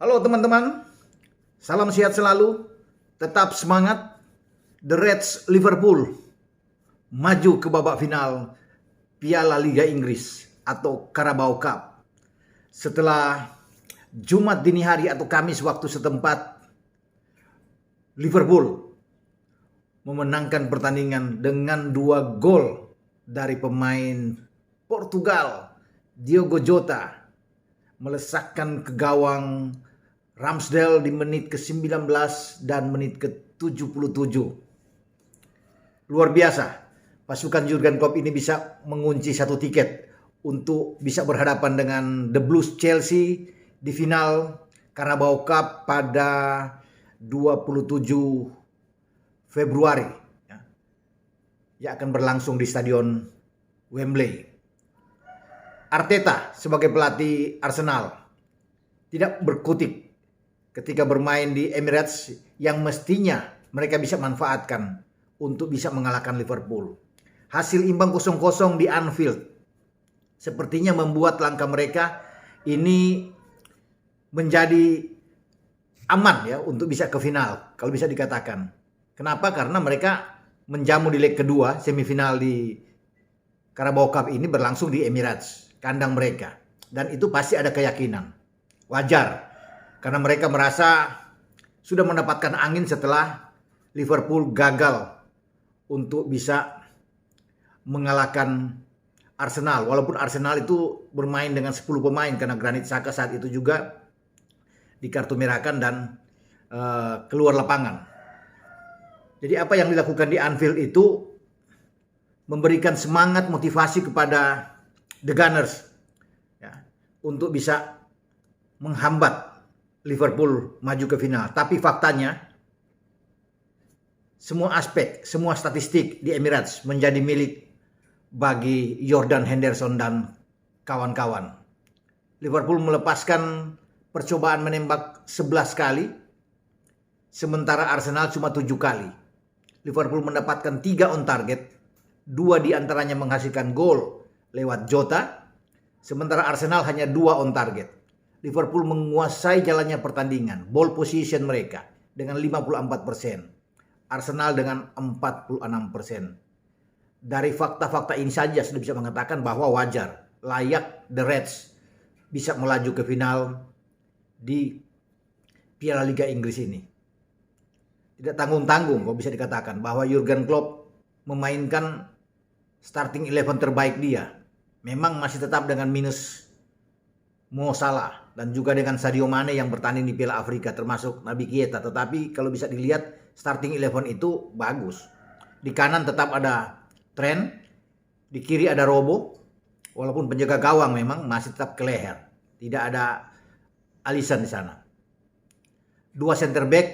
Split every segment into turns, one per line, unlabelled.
Halo teman-teman, salam sehat selalu, tetap semangat. The Reds Liverpool maju ke babak final Piala Liga Inggris atau Carabao Cup. Setelah Jumat dini hari atau Kamis waktu setempat, Liverpool memenangkan pertandingan dengan 2 gol dari pemain Portugal, Diogo Jota, melesakkan ke gawang Ramsdale di menit ke-19 dan menit ke-77. Luar biasa, pasukan Jurgen Klopp ini bisa mengunci satu tiket untuk bisa berhadapan dengan The Blues Chelsea di final Carabao Cup pada 27 Februari. Yang akan berlangsung di Stadion Wembley. Arteta sebagai pelatih Arsenal tidak berkutik ketika bermain di Emirates yang mestinya mereka bisa manfaatkan untuk bisa mengalahkan Liverpool. Hasil imbang 0-0 di Anfield sepertinya membuat langkah mereka ini menjadi aman ya untuk bisa ke final, kalau bisa dikatakan. Kenapa? Karena mereka menjamu di leg kedua semifinal di Carabao Cup ini berlangsung di Emirates, kandang mereka. Dan itu pasti ada keyakinan. Wajar. Karena mereka merasa sudah mendapatkan angin setelah Liverpool gagal untuk bisa mengalahkan Arsenal. Walaupun Arsenal itu bermain dengan 10 pemain karena Granit Xhaka saat itu juga dikartu-merahkan dan keluar lapangan. Jadi apa yang dilakukan di Anfield itu memberikan semangat motivasi kepada The Gunners ya, untuk bisa menghambat Liverpool maju ke final. Tapi faktanya semua aspek, semua statistik di Emirates menjadi milik bagi Jordan Henderson dan kawan-kawan. Liverpool melepaskan percobaan menembak 11 kali, sementara Arsenal cuma 7 kali. Liverpool mendapatkan 3 on target, 2 diantaranya menghasilkan gol lewat Jota, sementara Arsenal hanya 2 on target. Liverpool menguasai jalannya pertandingan, ball position mereka dengan 54%, Arsenal dengan 46%. Dari fakta-fakta ini saja sudah bisa mengatakan bahwa wajar, layak The Reds bisa melaju ke final di Piala Liga Inggris ini. Tidak tanggung-tanggung kalau bisa dikatakan bahwa Jurgen Klopp memainkan starting 11 terbaik dia. Memang masih tetap dengan minus Mo Salah dan juga dengan Sadio Mane yang bertanding di Piala Afrika termasuk Naby Keita. Tetapi kalau bisa dilihat starting 11 itu bagus. Di kanan tetap ada Trent, di kiri ada Robo. Walaupun penjaga gawang memang masih tetap Kelleher. Tidak ada Alisson di sana. 2 center back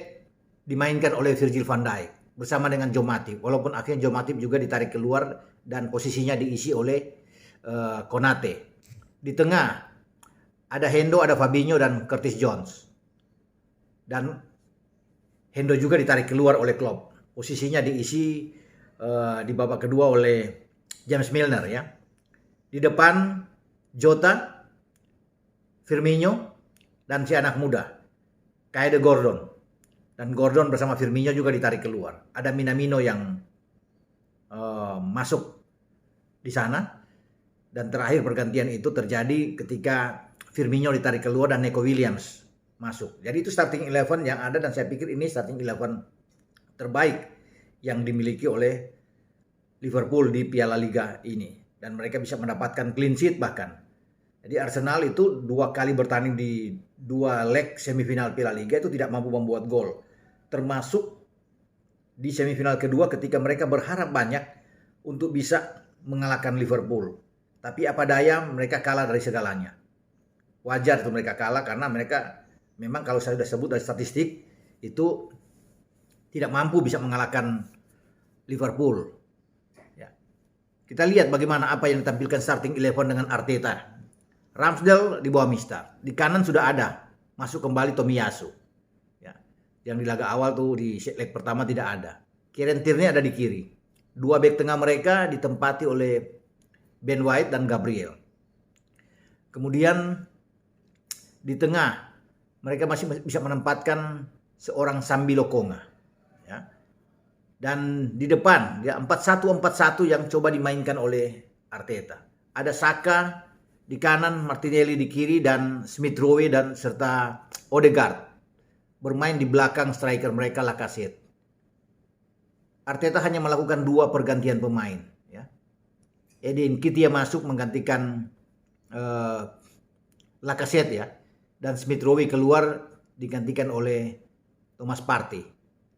dimainkan oleh Virgil van Dijk bersama dengan Joe Matip. Walaupun akhirnya Joe Matip juga ditarik keluar dan posisinya diisi oleh Konate. Di tengah ada Hendo, ada Fabinho dan Curtis Jones. Dan Hendo juga ditarik keluar oleh Klopp. Posisinya diisi di babak kedua oleh James Milner ya. Di depan Jota, Firmino dan si anak muda Kaide Gordon. Dan Gordon bersama Firmino juga ditarik keluar. Ada Minamino yang masuk di sana. Dan terakhir pergantian itu terjadi ketika Firmino ditarik keluar dan Neco Williams masuk. Jadi itu starting 11 yang ada dan saya pikir ini starting 11 terbaik yang dimiliki oleh Liverpool di Piala Liga ini. Dan mereka bisa mendapatkan clean sheet bahkan. Jadi Arsenal itu 2 kali bertanding di 2 leg semifinal Piala Liga itu tidak mampu membuat gol. Termasuk di semifinal kedua ketika mereka berharap banyak untuk bisa mengalahkan Liverpool. Tapi apa daya mereka kalah dari segalanya. Wajar itu mereka kalah karena mereka memang kalau saya sudah sebut dari statistik itu tidak mampu bisa mengalahkan Liverpool. Ya. Kita lihat bagaimana apa yang ditampilkan starting 11 dengan Arteta. Ramsdale di bawah Mister. Di kanan sudah ada. Masuk kembali Tomiyasu. Ya. Yang di laga awal tuh di leg pertama tidak ada. Kieran Tierney ada di kiri. 2 bek tengah mereka ditempati oleh Ben White dan Gabriel. Kemudian di tengah mereka masih bisa menempatkan seorang Sambi Lokonga, ya. Dan di depan ya 4-1-4-1 yang coba dimainkan oleh Arteta. Ada Saka di kanan, Martinelli di kiri, dan Smith Rowe dan serta Odegaard bermain di belakang striker mereka Lacazette. Arteta hanya melakukan 2 pergantian pemain, ya. Eddie Nketiah masuk menggantikan Lacazette, ya, dan Smith Rowe keluar digantikan oleh Thomas Partey.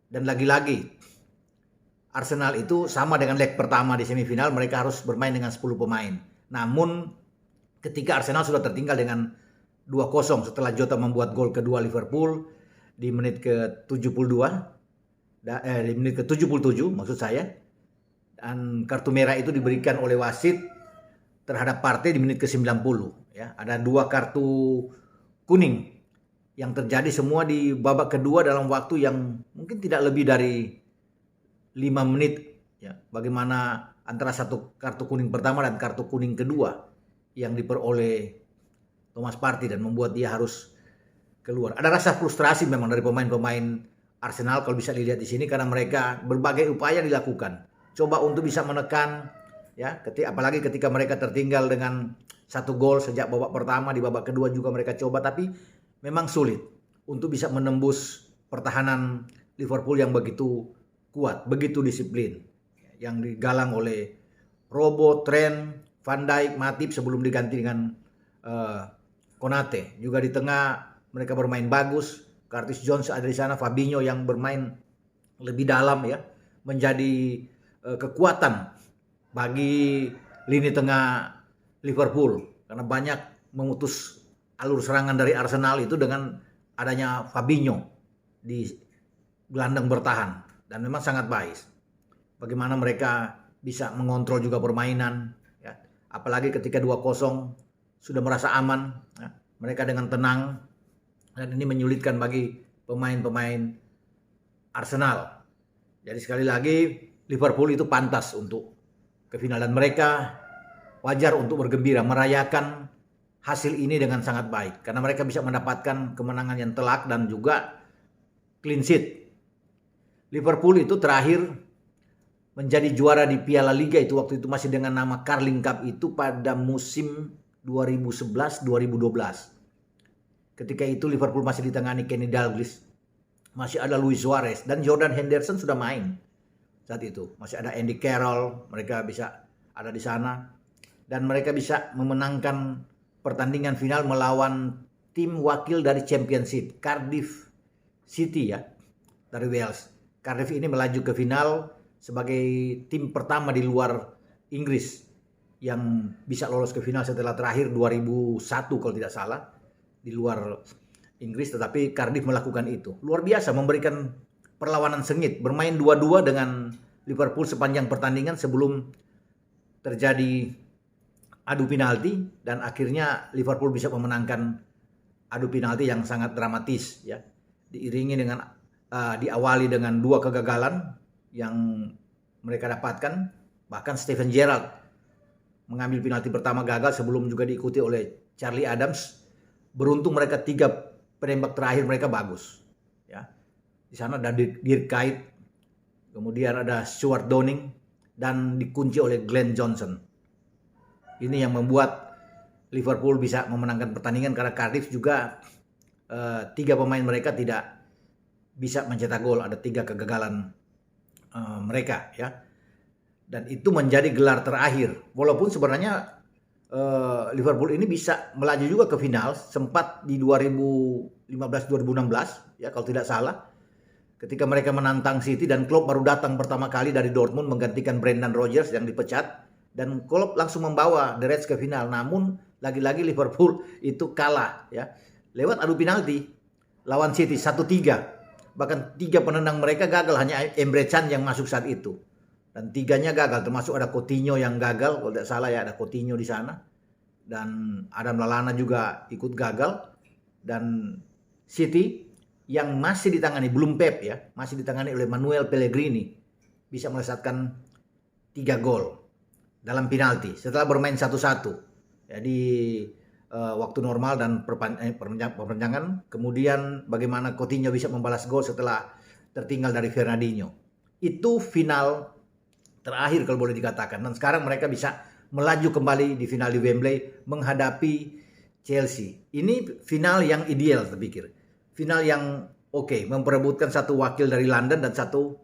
Dan lagi-lagi Arsenal itu sama dengan leg pertama di semifinal, mereka harus bermain dengan 10 pemain. Namun ketika Arsenal sudah tertinggal dengan 2-0 setelah Jota membuat gol kedua Liverpool di menit ke-72, di menit ke-77 maksud saya, dan kartu merah itu diberikan oleh wasit terhadap Partey di menit ke-90, ya. Ada 2 kartu kuning yang terjadi semua di babak kedua dalam waktu yang mungkin tidak lebih dari 5 menit, ya. Bagaimana antara satu kartu kuning pertama dan kartu kuning kedua yang diperoleh Thomas Partey dan membuat dia harus keluar. Ada rasa frustrasi memang dari pemain-pemain Arsenal kalau bisa dilihat di sini, karena mereka berbagai upaya dilakukan, coba untuk bisa menekan, ya, apalagi ketika mereka tertinggal dengan 1 gol sejak babak pertama, di babak kedua juga mereka coba, tapi memang sulit untuk bisa menembus pertahanan Liverpool yang begitu kuat, begitu disiplin, yang digalang oleh Robo, Trent, Van Dijk, Matip sebelum diganti dengan Konate. Juga di tengah mereka bermain bagus. Curtis Jones ada di sana, Fabinho yang bermain lebih dalam, ya, menjadi kekuatan bagi lini tengah Liverpool, karena banyak memutus alur serangan dari Arsenal itu dengan adanya Fabinho di gelandang bertahan, dan memang sangat baik. Bagaimana mereka bisa mengontrol juga permainan, ya. Apalagi ketika 2-0 sudah merasa aman, ya, mereka dengan tenang, dan ini menyulitkan bagi pemain-pemain Arsenal. Jadi sekali lagi Liverpool itu pantas untuk ke final, dan mereka wajar untuk bergembira merayakan hasil ini dengan sangat baik, karena mereka bisa mendapatkan kemenangan yang telak dan juga clean sheet. Liverpool itu terakhir menjadi juara di Piala Liga itu waktu itu masih dengan nama Carling Cup itu pada musim 2011-2012. Ketika itu Liverpool masih ditangani Kenny Dalglish, masih ada Luis Suarez, dan Jordan Henderson sudah main saat itu. Masih ada Andy Carroll, mereka bisa ada di sana, dan mereka bisa memenangkan pertandingan final melawan tim wakil dari Championship, Cardiff City, ya, dari Wales. Cardiff ini melaju ke final sebagai tim pertama di luar Inggris yang bisa lolos ke final setelah terakhir 2001 kalau tidak salah di luar Inggris, tetapi Cardiff melakukan itu. Luar biasa, memberikan perlawanan sengit, bermain 2-2 dengan Liverpool sepanjang pertandingan sebelum terjadi adu penalti, dan akhirnya Liverpool bisa memenangkan adu penalti yang sangat dramatis, ya. Diiringi dengan diawali dengan 2 kegagalan yang mereka dapatkan, bahkan Steven Gerrard mengambil penalti pertama gagal sebelum juga diikuti oleh Charlie Adams. Beruntung mereka 3 penembak terakhir mereka bagus, ya. Di sana ada Dirk Kuyt, kemudian ada Stuart Downing, dan dikunci oleh Glenn Johnson. Ini yang membuat Liverpool bisa memenangkan pertandingan, karena Cardiff juga 3 pemain mereka tidak bisa mencetak gol, ada 3 kegagalan mereka, ya. Dan itu menjadi gelar terakhir. Walaupun sebenarnya Liverpool ini bisa melaju juga ke final, sempat di 2015-2016, ya, kalau tidak salah, ketika mereka menantang City dan Klopp baru datang pertama kali dari Dortmund menggantikan Brendan Rodgers yang dipecat, dan Klopp langsung membawa The Reds ke final. Namun lagi-lagi Liverpool itu kalah, ya, lewat adu penalti lawan City 1-3. Bahkan 3 penendang mereka gagal, hanya Emre Can yang masuk saat itu. Dan 3-nya gagal, termasuk ada Coutinho yang gagal, kalau tidak salah, ya, ada Coutinho di sana. Dan Adam Lallana juga ikut gagal. Dan City yang masih ditangani, belum Pep, ya, masih ditangani oleh Manuel Pellegrini, bisa melesatkan 3 gol dalam penalti setelah bermain 1-1. Jadi waktu normal dan perpanjangan. Kemudian bagaimana Coutinho bisa membalas gol setelah tertinggal dari Fernandinho. Itu final terakhir kalau boleh dikatakan. Dan sekarang mereka bisa melaju kembali di final di Wembley menghadapi Chelsea. Ini final yang ideal saya pikir. Final yang oke, memperebutkan satu wakil dari London dan satu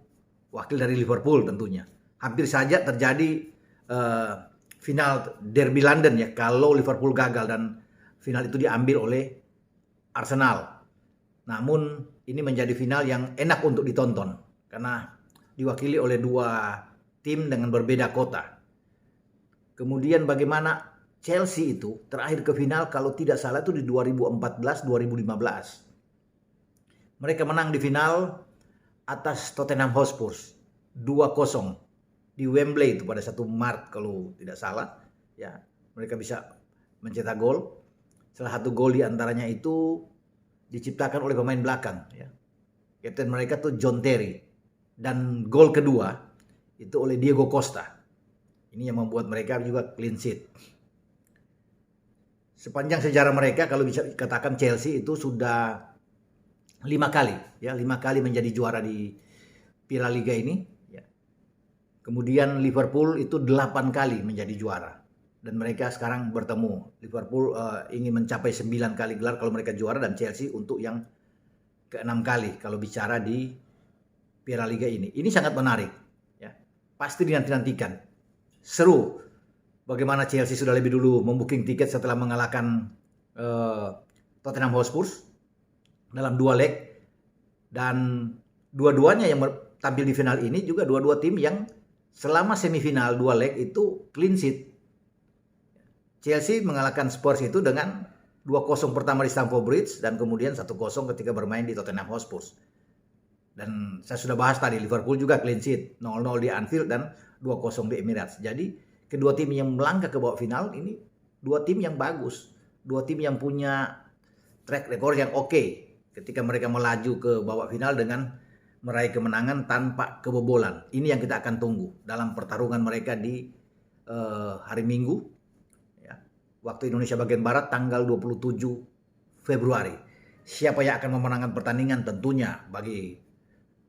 wakil dari Liverpool tentunya. Hampir saja terjadi final derby London ya kalau Liverpool gagal dan final itu diambil oleh Arsenal. Namun ini menjadi final yang enak untuk ditonton karena diwakili oleh dua tim dengan berbeda kota. Kemudian bagaimana Chelsea itu terakhir ke final kalau tidak salah itu di 2014-2015. Mereka menang di final atas Tottenham Hotspur 2-0 di Wembley itu pada 1 Maret kalau tidak salah. Ya, mereka bisa mencetak gol. Salah satu gol di antaranya itu diciptakan oleh pemain belakang ya. Kapten mereka tuh John Terry. Dan gol kedua itu oleh Diego Costa. Ini yang membuat mereka juga clean sheet. Sepanjang sejarah mereka kalau bisa dikatakan Chelsea itu sudah 5 kali ya, 5 kali menjadi juara di Piala Liga ini ya. Kemudian Liverpool itu 8 kali menjadi juara dan mereka sekarang bertemu. Liverpool ingin mencapai 9 kali gelar kalau mereka juara dan Chelsea untuk yang ke-6 kali kalau bicara di Piala Liga ini. Ini sangat menarik ya. Pasti dinanti-nantikan. Seru. Bagaimana Chelsea sudah lebih dulu membooking tiket setelah mengalahkan Tottenham Hotspur dalam 2 leg. Dan dua-duanya yang tampil di final ini juga dua-dua tim yang selama semifinal 2 leg itu clean sheet. Chelsea mengalahkan Spurs itu dengan 2-0 pertama di Stamford Bridge dan kemudian 1-0 ketika bermain di Tottenham Hotspur. Dan saya sudah bahas tadi Liverpool juga clean sheet 0-0 di Anfield dan 2-0 di Emirates. Jadi kedua tim yang melangkah ke babak final ini dua tim yang bagus, dua tim yang punya track record yang oke ketika mereka melaju ke babak final dengan meraih kemenangan tanpa kebobolan. Ini yang kita akan tunggu dalam pertarungan mereka di hari Minggu ya, waktu Indonesia bagian Barat tanggal 27 Februari. Siapa yang akan memenangkan pertandingan tentunya bagi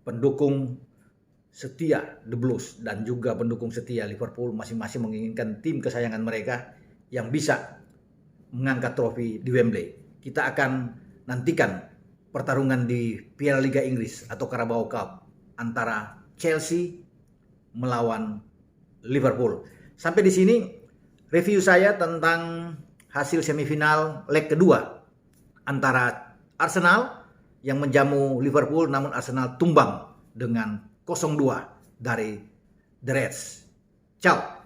pendukung setia The Blues dan juga pendukung setia Liverpool masing-masing menginginkan tim kesayangan mereka yang bisa mengangkat trofi di Wembley. Kita akan nantikan pertarungan di Piala Liga Inggris atau Carabao Cup antara Chelsea melawan Liverpool. Sampai di sini review saya tentang hasil semifinal leg kedua antara Arsenal yang menjamu Liverpool namun Arsenal tumbang dengan 0-2 dari The Reds. Ciao.